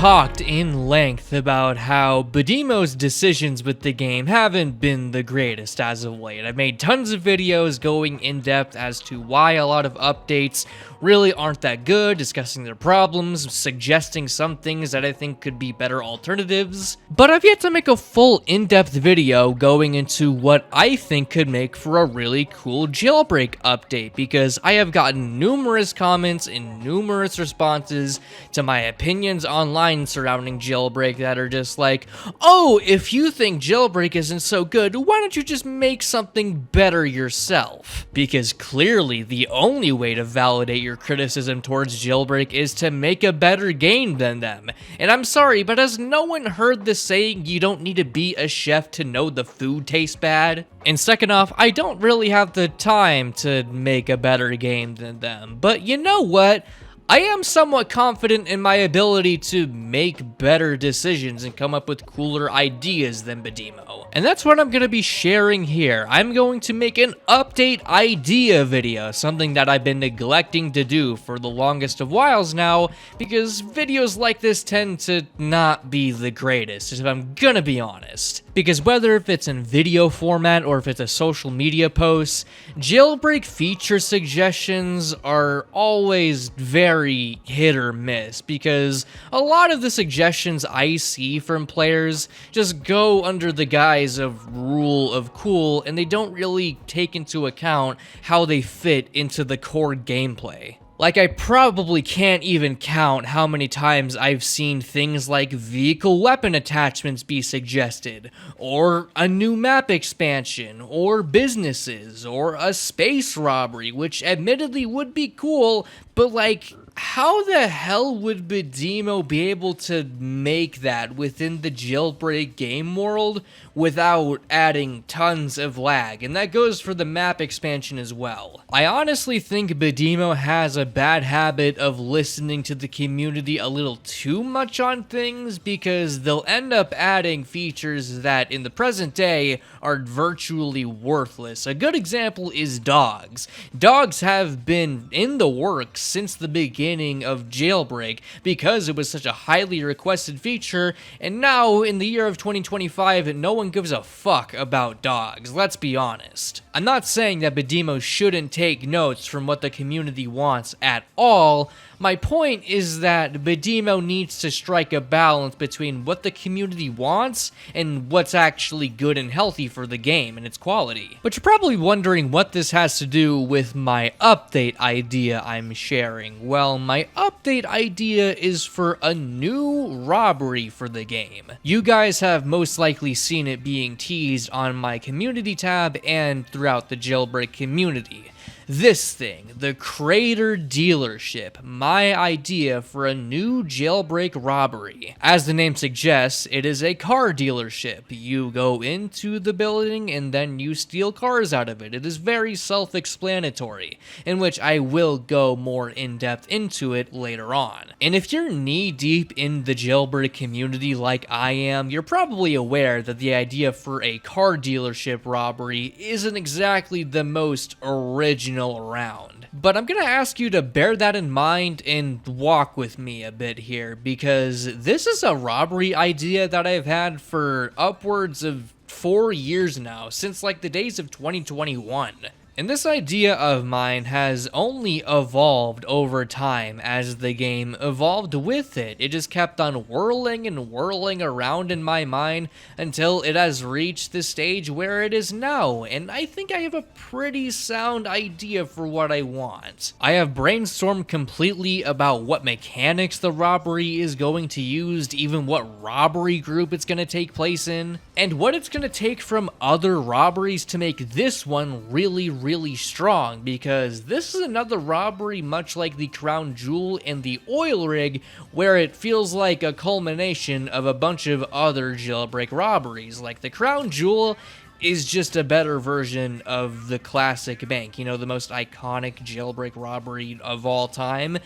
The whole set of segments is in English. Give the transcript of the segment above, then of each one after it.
talked in length about how Badimo's decisions with the game haven't been the greatest as of late. I've made tons of videos going in depth as to why a lot of updates really aren't that good, discussing their problems, suggesting some things that I think could be better alternatives. But I've yet to make a full in-depth video going into what I think could make for a really cool jailbreak update, because I have gotten numerous comments and numerous responses to my opinions online surrounding jailbreak that are just like, oh, if you think jailbreak isn't so good, why don't you just make something better yourself? Because clearly the only way to validate your criticism towards jailbreak is to make a better game than them. And I'm sorry, but has no one heard the saying, you don't need to be a chef to know the food tastes bad? And second off, I don't really have the time to make a better game than them. But you know what? I am somewhat confident in my ability to make better decisions and come up with cooler ideas than Badimo. And that's what I'm going to be sharing here. I'm going to make an update idea video, something that I've been neglecting to do for the longest of whiles now, because videos like this tend to not be the greatest, if I'm gonna be honest. Because whether if it's in video format or if it's a social media post, jailbreak feature suggestions are always very hit or miss, because a lot of the suggestions I see from players just go under the guise of rule of cool, and they don't really take into account how they fit into the core gameplay. Like, I probably can't even count how many times I've seen things like vehicle weapon attachments be suggested, or a new map expansion, or businesses, or a space robbery, which admittedly would be cool, but like, how the hell would Badimo be able to make that within the jailbreak game world without adding tons of lag? And that goes for the map expansion as well. I honestly think Badimo has a bad habit of listening to the community a little too much on things, because they'll end up adding features that in the present day are virtually worthless. A good example is dogs. Dogs have been in the works since the beginning of jailbreak because it was such a highly requested feature, and now in the year of 2025 no one gives a fuck about dogs, let's be honest. I'm not saying that Badimo shouldn't take notes from what the community wants at all. My point is that Badimo needs to strike a balance between what the community wants and what's actually good and healthy for the game and its quality. But you're probably wondering what this has to do with my update idea I'm sharing. Well, my update idea is for a new robbery for the game. You guys have most likely seen it being teased on my community tab and throughout the jailbreak community. This thing, the Crater Dealership, my idea for a new jailbreak robbery. As the name suggests, it is a car dealership. You go into the building and then you steal cars out of it. It is very self-explanatory, in which I will go more in-depth into it later on. And if you're knee-deep in the jailbreak community like I am, you're probably aware that the idea for a car dealership robbery isn't exactly the most original around. But I'm gonna ask you to bear that in mind and walk with me a bit here, because this is a robbery idea that I've had for upwards of 4 years now, since like the days of 2021. And this idea of mine has only evolved over time as the game evolved with it. It just kept on whirling and whirling around in my mind until it has reached the stage where it is now. And I think I have a pretty sound idea for what I want. I have brainstormed completely about what mechanics the robbery is going to use, even what robbery group it's going to take place in, and what it's going to take from other robberies to make this one really strong, because this is another robbery much like the Crown Jewel and the Oil Rig, where it feels like a culmination of a bunch of other jailbreak robberies. Like the Crown Jewel, is just a better version of the classic bank, you know, the most iconic jailbreak robbery of all time,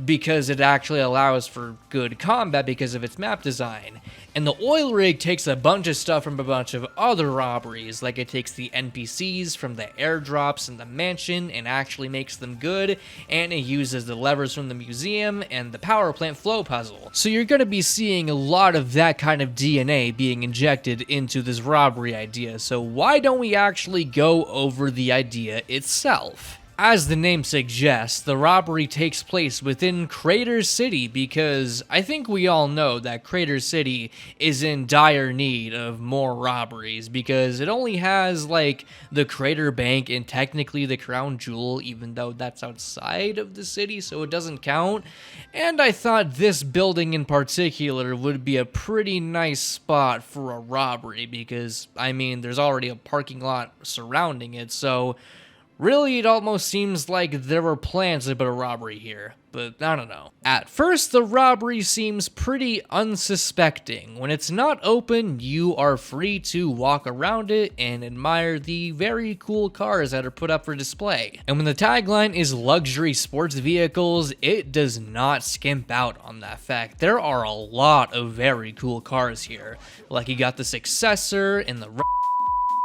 because it actually allows for good combat because of its map design. And the oil rig takes a bunch of stuff from a bunch of other robberies, like it takes the NPCs from the airdrops in the mansion and actually makes them good, and it uses the levers from the museum and the power plant flow puzzle. So you're going to be seeing a lot of that kind of DNA being injected into this robbery idea, so why don't we actually go over the idea itself? As the name suggests, the robbery takes place within Crater City because I think we all know that Crater City is in dire need of more robberies because it only has like the Crater Bank and technically the Crown Jewel, even though that's outside of the city, so it doesn't count. And I thought this building in particular would be a pretty nice spot for a robbery because, I mean, there's already a parking lot surrounding it, so really, it almost seems like there were plans to put a robbery here, but I don't know. At first, the robbery seems pretty unsuspecting. When it's not open, you are free to walk around it and admire the very cool cars that are put up for display. And when the tagline is luxury sports vehicles, it does not skimp out on that fact. There are a lot of very cool cars here. Like you got the Successor and the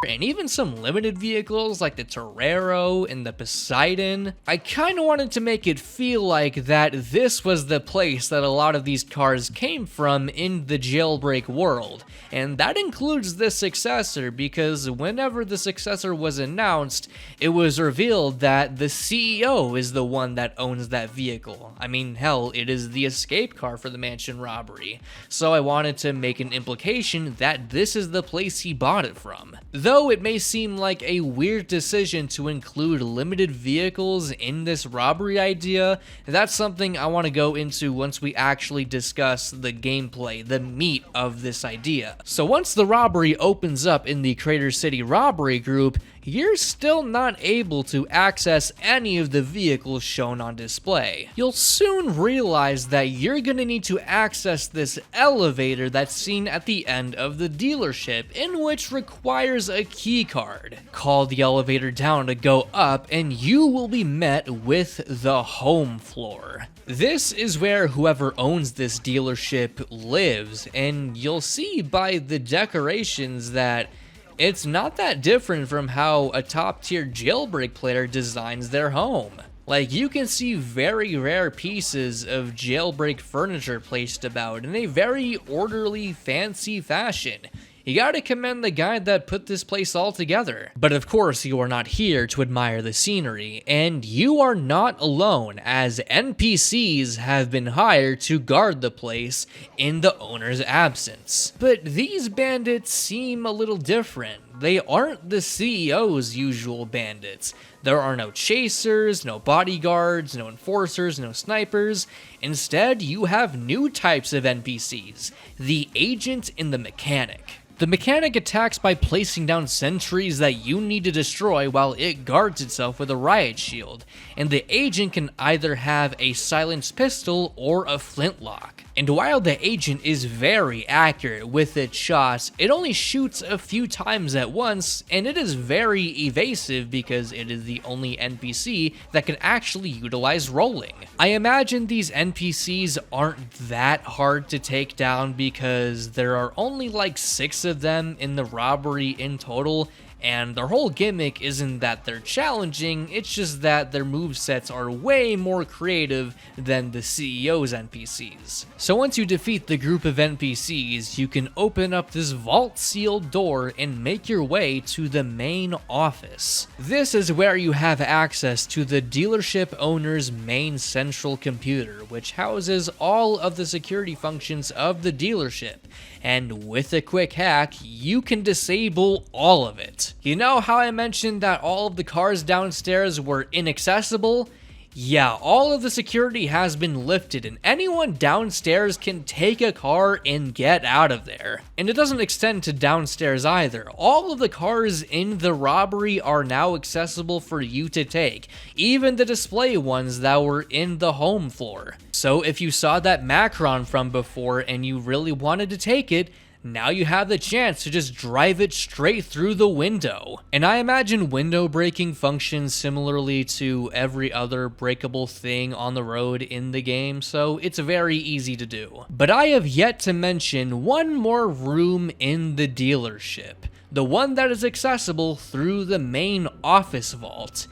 and even some limited vehicles like the Torero and the Poseidon. I kind of wanted to make it feel like that this was the place that a lot of these cars came from in the jailbreak world, and that includes the Successor because whenever the Successor was announced, it was revealed that the CEO is the one that owns that vehicle. I mean, hell, it is the escape car for the mansion robbery, so I wanted to make an implication that this is the place he bought it from. Though it may seem like a weird decision to include limited vehicles in this robbery idea, that's something I want to go into once we actually discuss the gameplay, the meat of this idea. So once the robbery opens up in the Crater City robbery group, you're still not able to access any of the vehicles shown on display. You'll soon realize that you're gonna need to access this elevator that's seen at the end of the dealership, in which requires a key card. Call the elevator down to go up, and you will be met with the home floor. This is where whoever owns this dealership lives, and you'll see by the decorations that it's not that different from how a top-tier jailbreak player designs their home. Like, you can see very rare pieces of jailbreak furniture placed about in a very orderly, fancy fashion. You gotta commend the guy that put this place all together. But of course, you are not here to admire the scenery, and you are not alone, as NPCs have been hired to guard the place in the owner's absence. But these bandits seem a little different. They aren't the CEO's usual bandits. There are no chasers, no bodyguards, no enforcers, no snipers. Instead, you have new types of NPCs, the agent and the mechanic. The mechanic attacks by placing down sentries that you need to destroy while it guards itself with a riot shield, and the agent can either have a silenced pistol or a flintlock. And while the agent is very accurate with its shots, it only shoots a few times at once, and it is very evasive because it is the only NPC that can actually utilize rolling. I imagine these NPCs aren't that hard to take down because there are only like 6 of them in the robbery in total, and their whole gimmick isn't that they're challenging, it's just that their movesets are way more creative than the CEO's NPCs. So once you defeat the group of NPCs, you can open up this vault-sealed door and make your way to the main office. This is where you have access to the dealership owner's main central computer, which houses all of the security functions of the dealership. And with a quick hack, you can disable all of it. You know how I mentioned that all of the cars downstairs were inaccessible? Yeah, all of the security has been lifted and anyone downstairs can take a car and get out of there. And it doesn't extend to downstairs either. All of the cars in the robbery are now accessible for you to take, even the display ones that were in the home floor. So if you saw that Macron from before and you really wanted to take it, now you have the chance to just drive it straight through the window. And I imagine window breaking functions similarly to every other breakable thing on the road in the game, so it's very easy to do. But I have yet to mention one more room in the dealership, the one that is accessible through the main office vault.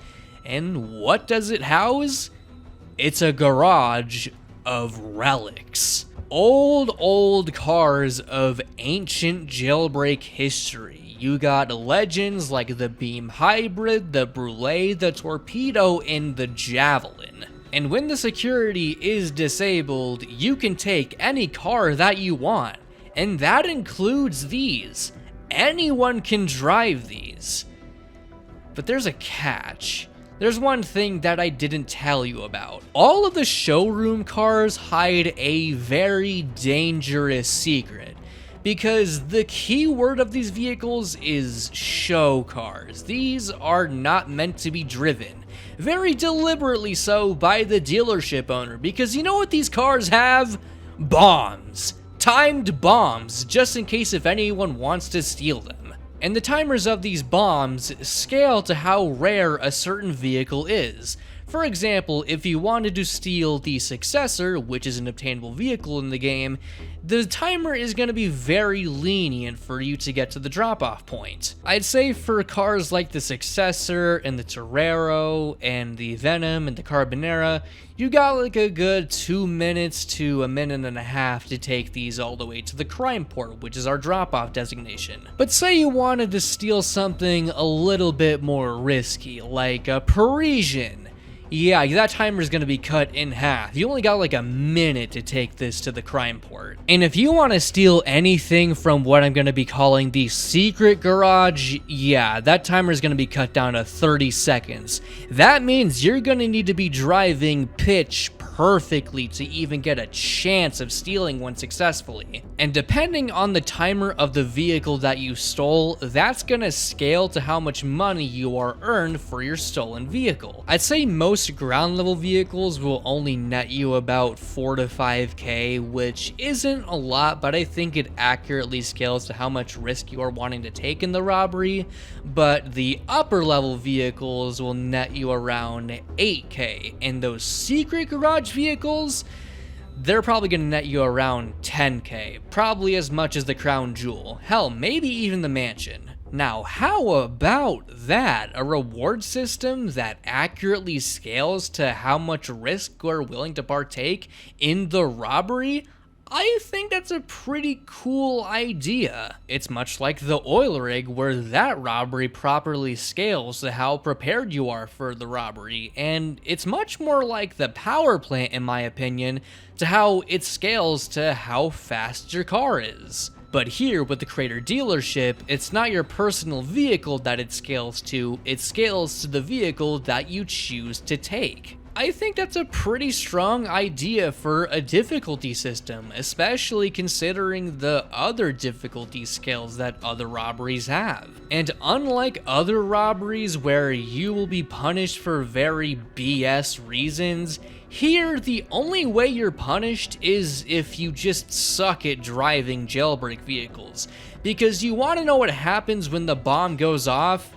And what does it house? It's a garage of relics. Old cars of ancient Jailbreak history. You got legends like the Beam Hybrid, the Brule, the Torpedo, and the Javelin. And when the security is disabled, you can take any car that you want. And that includes these. Anyone can drive these. But there's a catch. There's one thing that I didn't tell you about. All of the showroom cars hide a very dangerous secret, because the key word of these vehicles is show cars. These are not meant to be driven. Very deliberately so by the dealership owner, because you know what these cars have? Bombs. Timed bombs, just in case if anyone wants to steal them. And the timers of these bombs scale to how rare a certain vehicle is. For example, if you wanted to steal the Successor, which is an obtainable vehicle in the game, the timer is going to be very lenient for you to get to the drop-off point. I'd say for cars like the Successor and the Torero and the Venom and the Carbonera, you got like a good 2 minutes to a minute and a half to take these all the way to the crime port, which is our drop-off designation. But say you wanted to steal something a little bit more risky, like a Parisian. Yeah, that timer is going to be cut in half. You only got like a minute to take this to the crime port. And if you want to steal anything from what I'm going to be calling the secret garage, yeah, that timer is going to be cut down to 30 seconds. That means you're going to need to be driving pitch perfectly to even get a chance of stealing one successfully. And depending on the timer of the vehicle that you stole, that's going to scale to how much money you are earned for your stolen vehicle. I'd say most ground level vehicles will only net you about 4 to 5k, which isn't a lot, but I think it accurately scales to how much risk you are wanting to take in the robbery. But the upper level vehicles will net you around 8k, and those secret garage vehicles, they're probably going to net you around 10k, probably as much as the crown jewel, hell, maybe even the mansion. Now, how about that? A reward system that accurately scales to how much risk we're willing to partake in the robbery? I think that's a pretty cool idea. It's much like the oil rig, where that robbery properly scales to how prepared you are for the robbery, and it's much more like the power plant, in my opinion, to how it scales to how fast your car is. But here, with the Crater dealership, it's not your personal vehicle that it scales to the vehicle that you choose to take. I think that's a pretty strong idea for a difficulty system, especially considering the other difficulty scales that other robberies have. And unlike other robberies where you will be punished for very BS reasons, here, the only way you're punished is if you just suck at driving jailbreak vehicles. Because you want to know what happens when the bomb goes off?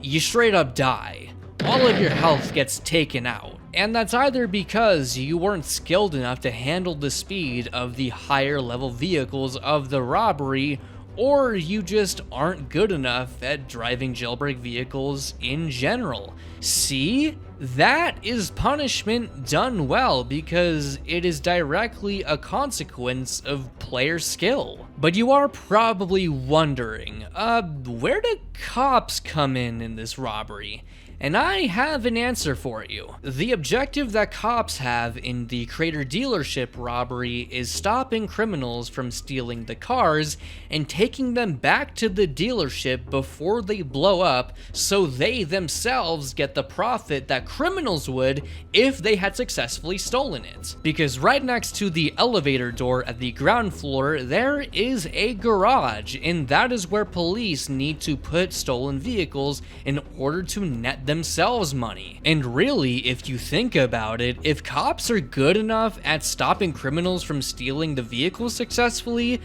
You straight up die. All of your health gets taken out. And that's either because you weren't skilled enough to handle the speed of the higher level vehicles of the robbery, or you just aren't good enough at driving jailbreak vehicles in general. See? That is punishment done well, because it is directly a consequence of player skill. But you are probably wondering, where do cops come in this robbery? And I have an answer for you. The objective that cops have in the Crater dealership robbery is stopping criminals from stealing the cars and taking them back to the dealership before they blow up, so they themselves get the profit that criminals would if they had successfully stolen it. Because right next to the elevator door at the ground floor, there is a garage, and that is where police need to put stolen vehicles in order to net themselves money. And really, if you think about it, if cops are good enough at stopping criminals from stealing the vehicles successfully,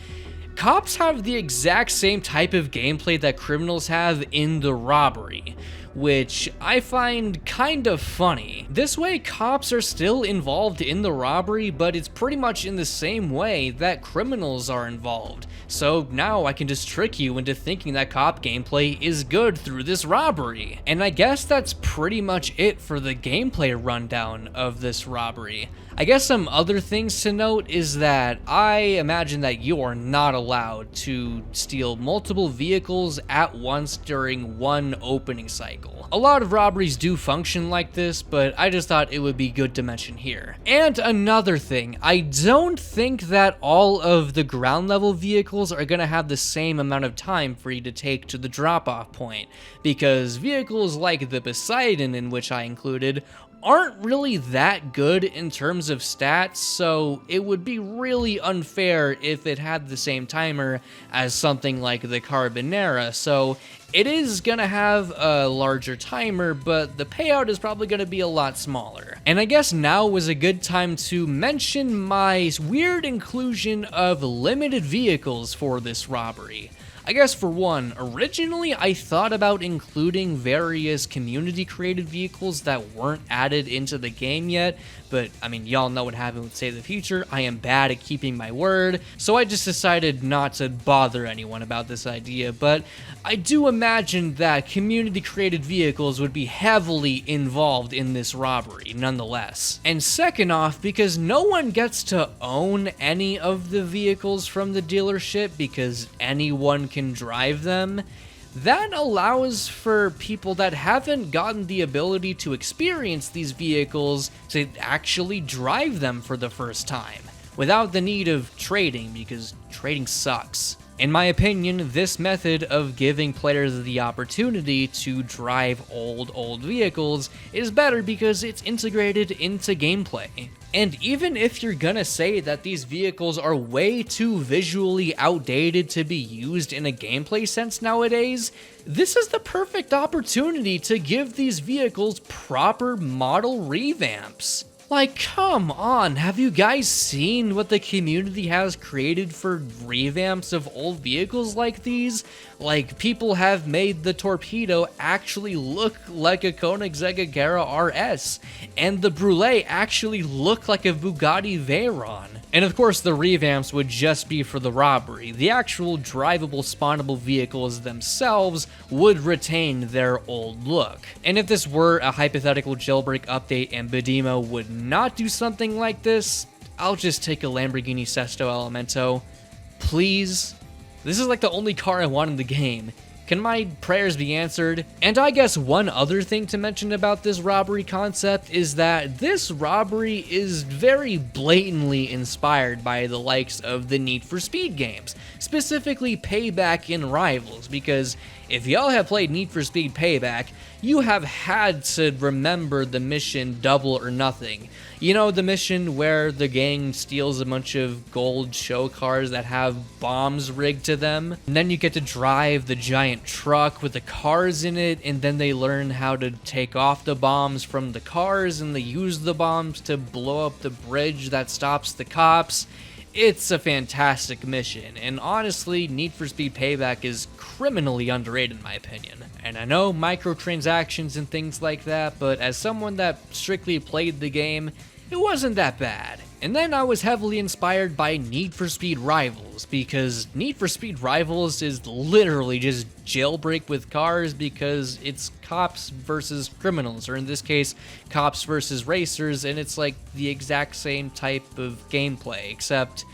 Cops have the exact same type of gameplay that criminals have in the Robbery, which I find kind of funny. This way, cops are still involved in the robbery, but it's pretty much in the same way that criminals are involved. So now I can just trick you into thinking that cop gameplay is good through this robbery. And I guess that's pretty much it for the gameplay rundown of this robbery. I guess some other things to note is that I imagine that you are not allowed to steal multiple vehicles at once during one opening cycle. A lot of robberies do function like this, but I just thought it would be good to mention here. And another thing, I don't think that all of the ground level vehicles are gonna have the same amount of time for you to take to the drop-off point, because vehicles like the Poseidon, in which I included, aren't really that good in terms of stats, so it would be really unfair if it had the same timer as something like the Carbonera. So it is gonna have a larger timer, but the payout is probably gonna be a lot smaller. And I guess now was a good time to mention my weird inclusion of limited vehicles for this robbery. I guess for one, originally I thought about including various community created vehicles that weren't added into the game yet, but I mean, y'all know what happened with Save the Future. I am bad at keeping my word, so I just decided not to bother anyone about this idea, but I do imagine that community created vehicles would be heavily involved in this robbery nonetheless. And second off, because no one gets to own any of the vehicles from the dealership because anyone can drive them, that allows for people that haven't gotten the ability to experience these vehicles to actually drive them for the first time, without the need of trading, because trading sucks. In my opinion, this method of giving players the opportunity to drive old vehicles is better because it's integrated into gameplay. And even if you're gonna say that these vehicles are way too visually outdated to be used in a gameplay sense nowadays, this is the perfect opportunity to give these vehicles proper model revamps. Like, come on, have you guys seen what the community has created for revamps of old vehicles like these? Like, people have made the Torpedo actually look like a Koenigsegg Agera RS, and the Brule actually look like a Bugatti Veyron. And of course, the revamps would just be for the robbery. The actual drivable, spawnable vehicles themselves would retain their old look. And if this were a hypothetical jailbreak update and Badimo would not do something like this, I'll just take a Lamborghini Sesto Elemento. Please? This is like the only car I want in the game. Can my prayers be answered? And I guess one other thing to mention about this robbery concept is that this robbery is very blatantly inspired by the likes of the Need for Speed games, specifically Payback and Rivals, because if y'all have played Need for Speed Payback, you have had to remember the mission Double or Nothing. You know, the mission where the gang steals a bunch of gold show cars that have bombs rigged to them, and then you get to drive the giant truck with the cars in it, and then they learn how to take off the bombs from the cars, and they use the bombs to blow up the bridge that stops the cops. It's a fantastic mission, and honestly, Need for Speed Payback is criminally underrated in my opinion. And I know microtransactions and things like that, but as someone that strictly played the game, it wasn't that bad. And then I was heavily inspired by Need for Speed Rivals, because Need for Speed Rivals is literally just jailbreak with cars, because it's cops versus criminals, or in this case, cops versus racers, and it's like the exact same type of gameplay, except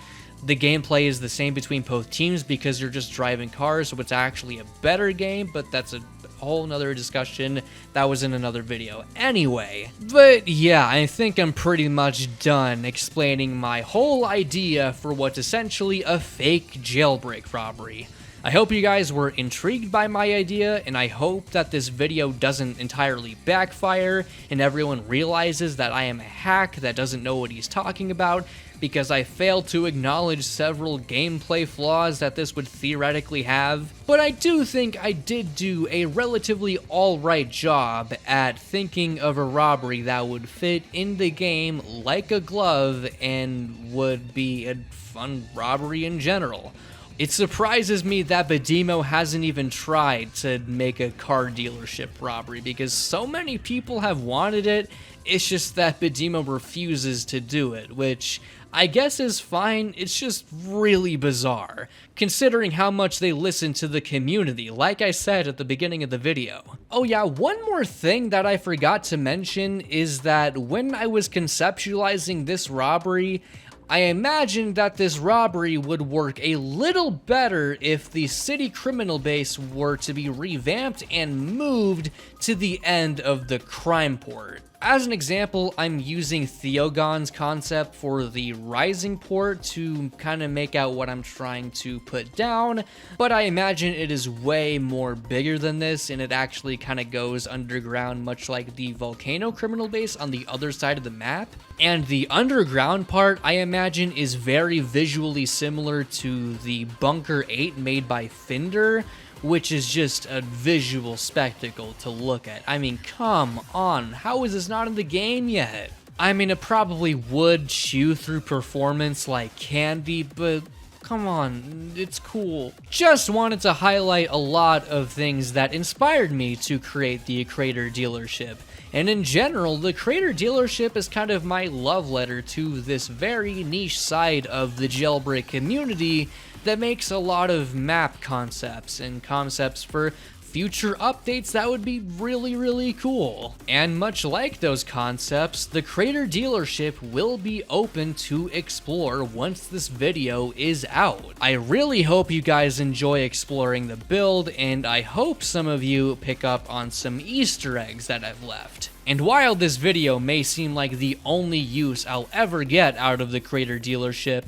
the gameplay is the same between both teams because you're just driving cars, so it's actually a better game, but that's a whole nother discussion that was in another video anyway. But yeah, I think I'm pretty much done explaining my whole idea for what's essentially a fake jailbreak robbery. I hope you guys were intrigued by my idea, and I hope that this video doesn't entirely backfire and everyone realizes that I am a hack that doesn't know what he's talking about, because I failed to acknowledge several gameplay flaws that this would theoretically have. But I do think I did do a relatively alright job at thinking of a robbery that would fit in the game like a glove and would be a fun robbery in general. It surprises me that Budimo hasn't even tried to make a car dealership robbery because so many people have wanted it. It's just that Budimo refuses to do it, which I guess is fine. It's just really bizarre, considering how much they listen to the community, like I said at the beginning of the video. Oh yeah, one more thing that I forgot to mention is that when I was conceptualizing this robbery, I imagined that this robbery would work a little better if the city criminal base were to be revamped and moved to the end of the crime port. As an example, I'm using Theogon's concept for the rising port to kind of make out what I'm trying to put down, but I imagine it is way more bigger than this, and it actually kind of goes underground, much like the volcano criminal base on the other side of the map. And the underground part, I imagine, is very visually similar to the Bunker 8 made by Finder, which is just a visual spectacle to look at. I mean, come on, how is this not in the game yet? I mean, it probably would chew through performance like candy, but come on, it's cool. Just wanted to highlight a lot of things that inspired me to create the Crater dealership. And in general, the Crater dealership is kind of my love letter to this very niche side of the Jailbreak community that makes a lot of map concepts and concepts for future updates that would be really cool. And much like those concepts, the Crater dealership will be open to explore once this video is out. I really hope you guys enjoy exploring the build, and I hope some of you pick up on some Easter eggs that I've left. And while this video may seem like the only use I'll ever get out of the Crater dealership,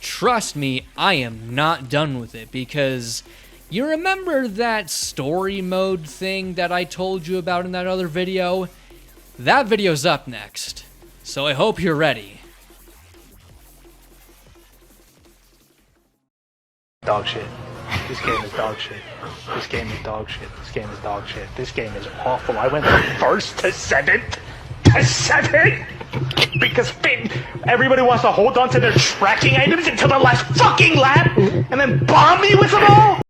trust me, I am not done with it, because you remember that story mode thing that I told you about in that other video? That video's up next, so I hope you're ready. Dog shit. This game is dog shit. This game is dog shit. This game is dog shit. This game is awful. I went from first to seventh because everybody wants to hold on to their tracking items until the last fucking lap and then bomb me with them all.